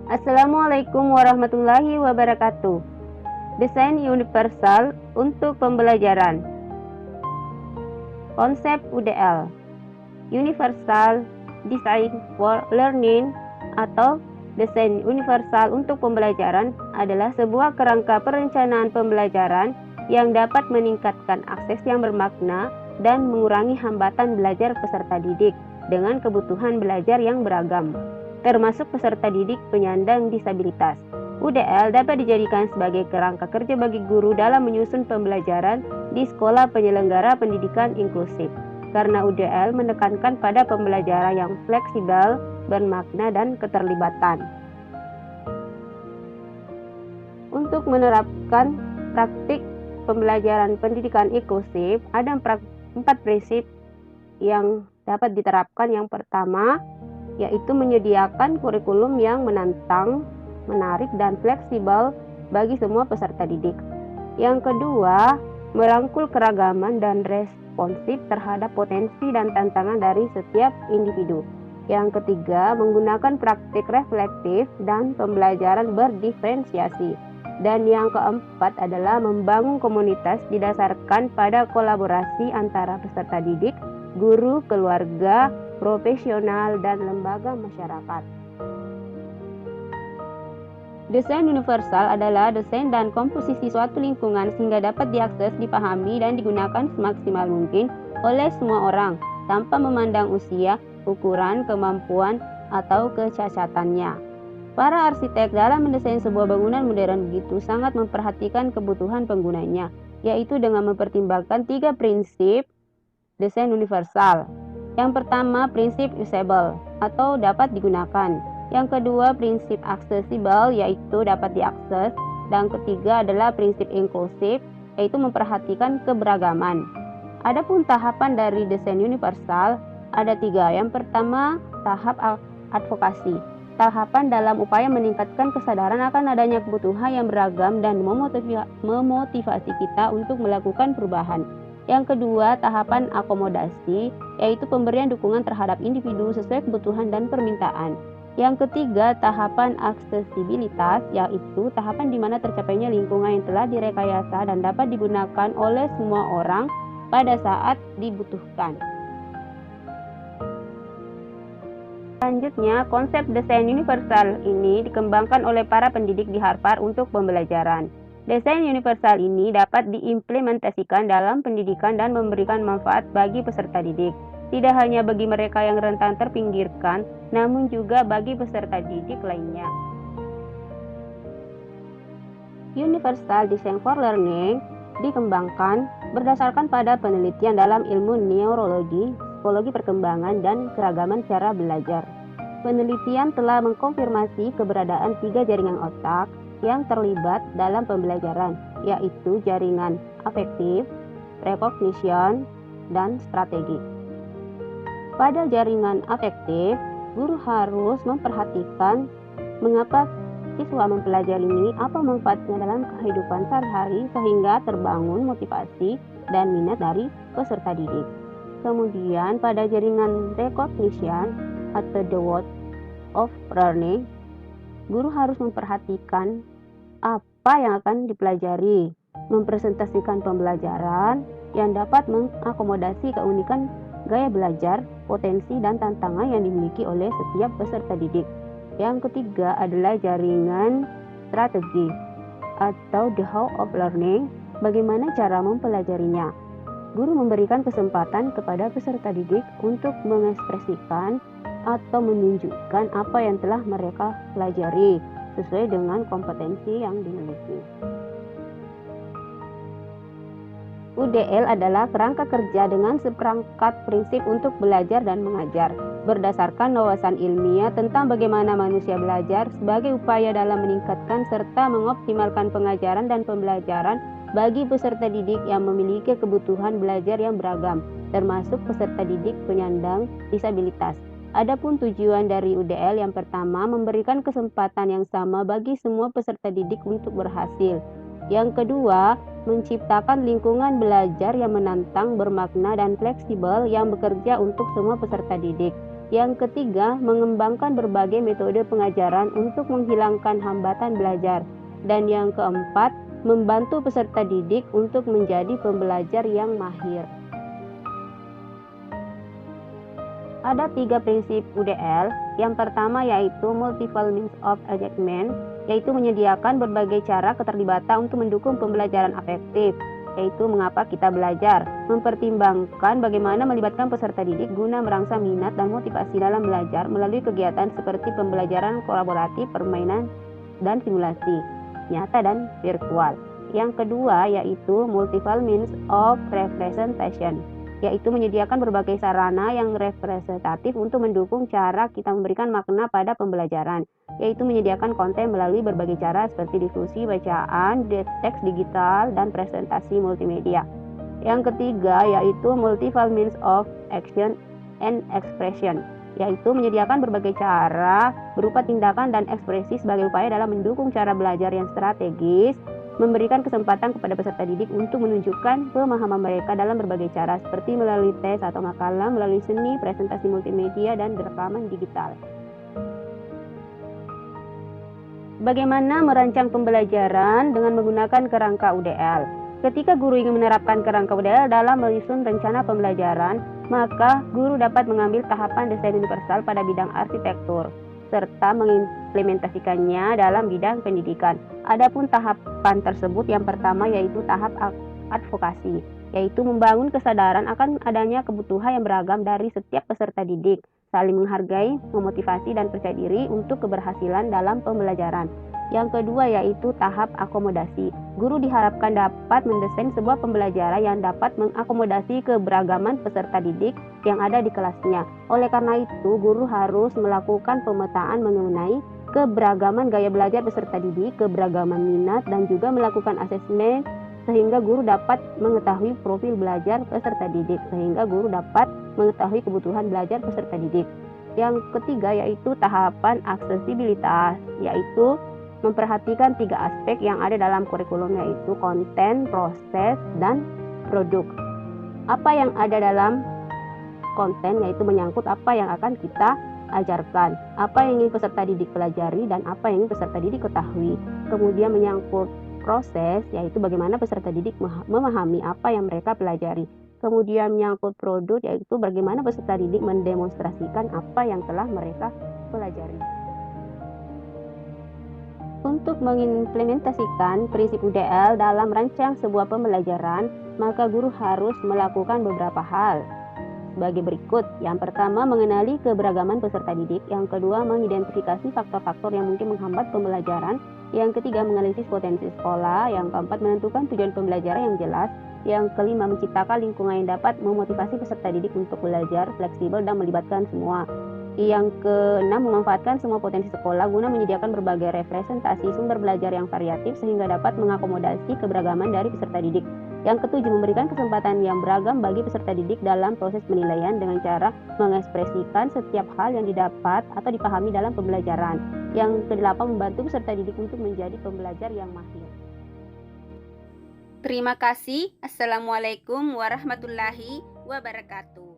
Assalamualaikum warahmatullahi wabarakatuh. Desain universal untuk pembelajaran. Konsep UDL, Universal Design for Learning atau desain universal untuk pembelajaran adalah sebuah kerangka perencanaan pembelajaran yang dapat meningkatkan akses yang bermakna dan mengurangi hambatan belajar peserta didik dengan kebutuhan belajar yang beragam, termasuk peserta didik penyandang disabilitas. UDL dapat dijadikan sebagai kerangka kerja bagi guru dalam menyusun pembelajaran di sekolah penyelenggara pendidikan inklusif, karena UDL menekankan pada pembelajaran yang fleksibel, bermakna, dan keterlibatan. Untuk menerapkan praktik pembelajaran pendidikan inklusif, ada 4 prinsip yang dapat diterapkan. Yang pertama, yaitu menyediakan kurikulum yang menantang, menarik, dan fleksibel bagi semua peserta didik. Yang kedua, merangkul keragaman dan responsif terhadap potensi dan tantangan dari setiap individu. Yang ketiga, menggunakan praktik reflektif dan pembelajaran berdiferensiasi. Dan yang keempat adalah membangun komunitas didasarkan pada kolaborasi antara peserta didik, guru, keluarga, profesional, dan lembaga masyarakat. Desain universal adalah desain dan komposisi suatu lingkungan sehingga dapat diakses, dipahami, dan digunakan semaksimal mungkin oleh semua orang tanpa memandang usia, ukuran, kemampuan, atau kecacatannya. Para arsitek dalam mendesain sebuah bangunan modern begitu sangat memperhatikan kebutuhan penggunanya, yaitu dengan mempertimbangkan 3 prinsip desain universal. Yang pertama, prinsip usable atau dapat digunakan. Yang kedua, prinsip aksesibel, yaitu dapat diakses. Dan ketiga adalah prinsip inklusif, yaitu memperhatikan keberagaman. Adapun tahapan dari desain universal ada 3. Yang pertama, tahap advokasi. Tahapan dalam upaya meningkatkan kesadaran akan adanya kebutuhan yang beragam dan memotivasi kita untuk melakukan perubahan. Yang kedua, tahapan akomodasi, yaitu pemberian dukungan terhadap individu sesuai kebutuhan dan permintaan. Yang ketiga, tahapan aksesibilitas, yaitu tahapan di mana tercapainya lingkungan yang telah direkayasa dan dapat digunakan oleh semua orang pada saat dibutuhkan. Selanjutnya, konsep desain universal ini dikembangkan oleh para pendidik di Harvard untuk pembelajaran. Desain universal ini dapat diimplementasikan dalam pendidikan dan memberikan manfaat bagi peserta didik. Tidak hanya bagi mereka yang rentan terpinggirkan, namun juga bagi peserta didik lainnya. Universal Design for Learning dikembangkan berdasarkan pada penelitian dalam ilmu neurologi, psikologi perkembangan, dan keragaman cara belajar. Penelitian telah mengkonfirmasi keberadaan 3 jaringan otak yang terlibat dalam pembelajaran, yaitu jaringan afektif, recognition, dan strategi. Pada jaringan afektif, guru harus memperhatikan mengapa siswa mempelajari ini, apa manfaatnya dalam kehidupan sehari-hari sehingga terbangun motivasi dan minat dari peserta didik. Kemudian pada jaringan recognition atau the word of learning, guru harus memperhatikan apa yang akan dipelajari, mempresentasikan pembelajaran yang dapat mengakomodasi keunikan gaya belajar, potensi, dan tantangan yang dimiliki oleh setiap peserta didik. Yang ketiga adalah jaringan strategi atau the how of learning, bagaimana cara mempelajarinya. Guru memberikan kesempatan kepada peserta didik untuk mengekspresikan atau menunjukkan apa yang telah mereka pelajari sesuai dengan kompetensi yang dimiliki. UDL adalah kerangka kerja dengan seperangkat prinsip untuk belajar dan mengajar, berdasarkan wawasan ilmiah tentang bagaimana manusia belajar sebagai upaya dalam meningkatkan serta mengoptimalkan pengajaran dan pembelajaran bagi peserta didik yang memiliki kebutuhan belajar yang beragam, termasuk peserta didik penyandang disabilitas. Adapun tujuan dari UDL yang pertama, memberikan kesempatan yang sama bagi semua peserta didik untuk berhasil. Yang kedua, menciptakan lingkungan belajar yang menantang, bermakna, dan fleksibel yang bekerja untuk semua peserta didik. Yang ketiga, mengembangkan berbagai metode pengajaran untuk menghilangkan hambatan belajar. Dan yang keempat, membantu peserta didik untuk menjadi pembelajar yang mahir. Ada 3 prinsip UDL. Yang pertama yaitu multiple means of engagement, yaitu menyediakan berbagai cara keterlibatan untuk mendukung pembelajaran afektif, yaitu mengapa kita belajar, mempertimbangkan bagaimana melibatkan peserta didik guna merangsang minat dan motivasi dalam belajar melalui kegiatan seperti pembelajaran kolaboratif, permainan, dan simulasi, nyata dan virtual. Yang kedua yaitu multiple means of representation, yaitu menyediakan berbagai sarana yang representatif untuk mendukung cara kita memberikan makna pada pembelajaran, yaitu menyediakan konten melalui berbagai cara seperti diskusi, bacaan, teks digital, dan presentasi multimedia. Yang ketiga yaitu multiple means of action and expression, yaitu menyediakan berbagai cara berupa tindakan dan ekspresi sebagai upaya dalam mendukung cara belajar yang strategis, memberikan kesempatan kepada peserta didik untuk menunjukkan pemahaman mereka dalam berbagai cara seperti melalui tes atau makalah, melalui seni, presentasi multimedia, dan rekaman digital. Bagaimana merancang pembelajaran dengan menggunakan kerangka UDL? Ketika guru ingin menerapkan kerangka UDL dalam menyusun rencana pembelajaran, maka guru dapat mengambil tahapan desain universal pada bidang arsitektur, serta mengimplementasikannya dalam bidang pendidikan. Adapun tahapan tersebut yang pertama yaitu tahap advokasi, yaitu membangun kesadaran akan adanya kebutuhan yang beragam dari setiap peserta didik, saling menghargai, memotivasi, dan percaya diri untuk keberhasilan dalam pembelajaran. Yang kedua yaitu tahap akomodasi. Guru diharapkan dapat mendesain sebuah pembelajaran yang dapat mengakomodasi keberagaman peserta didik yang ada di kelasnya. Oleh karena itu, guru harus melakukan pemetaan mengenai keberagaman gaya belajar peserta didik, keberagaman minat, dan juga melakukan asesmen sehingga guru dapat mengetahui profil belajar peserta didik, sehingga guru dapat mengetahui kebutuhan belajar peserta didik. Yang ketiga yaitu tahapan aksesibilitas, yaitu memperhatikan 3 aspek yang ada dalam kurikulum, yaitu konten, proses, dan produk. Apa yang ada dalam konten yaitu menyangkut apa yang akan kita ajarkan, apa yang ingin peserta didik pelajari, dan apa yang ingin peserta didik ketahui. Kemudian menyangkut proses, yaitu bagaimana peserta didik memahami apa yang mereka pelajari. Kemudian menyangkut produk, yaitu bagaimana peserta didik mendemonstrasikan apa yang telah mereka pelajari. Untuk mengimplementasikan prinsip UDL dalam rancang sebuah pembelajaran, maka guru harus melakukan beberapa hal sebagai berikut. Yang pertama, mengenali keberagaman peserta didik. Yang kedua, mengidentifikasi faktor-faktor yang mungkin menghambat pembelajaran. Yang ketiga, menganalisis potensi sekolah. Yang keempat, menentukan tujuan pembelajaran yang jelas. Yang kelima, menciptakan lingkungan yang dapat memotivasi peserta didik untuk belajar fleksibel dan melibatkan semua. Yang keenam, memanfaatkan semua potensi sekolah guna menyediakan berbagai representasi sumber belajar yang variatif sehingga dapat mengakomodasi keberagaman dari peserta didik. Yang ketujuh, memberikan kesempatan yang beragam bagi peserta didik dalam proses penilaian dengan cara mengekspresikan setiap hal yang didapat atau dipahami dalam pembelajaran. Yang kedelapan, membantu peserta didik untuk menjadi pembelajar yang mahir. Terima kasih. Assalamualaikum warahmatullahi wabarakatuh.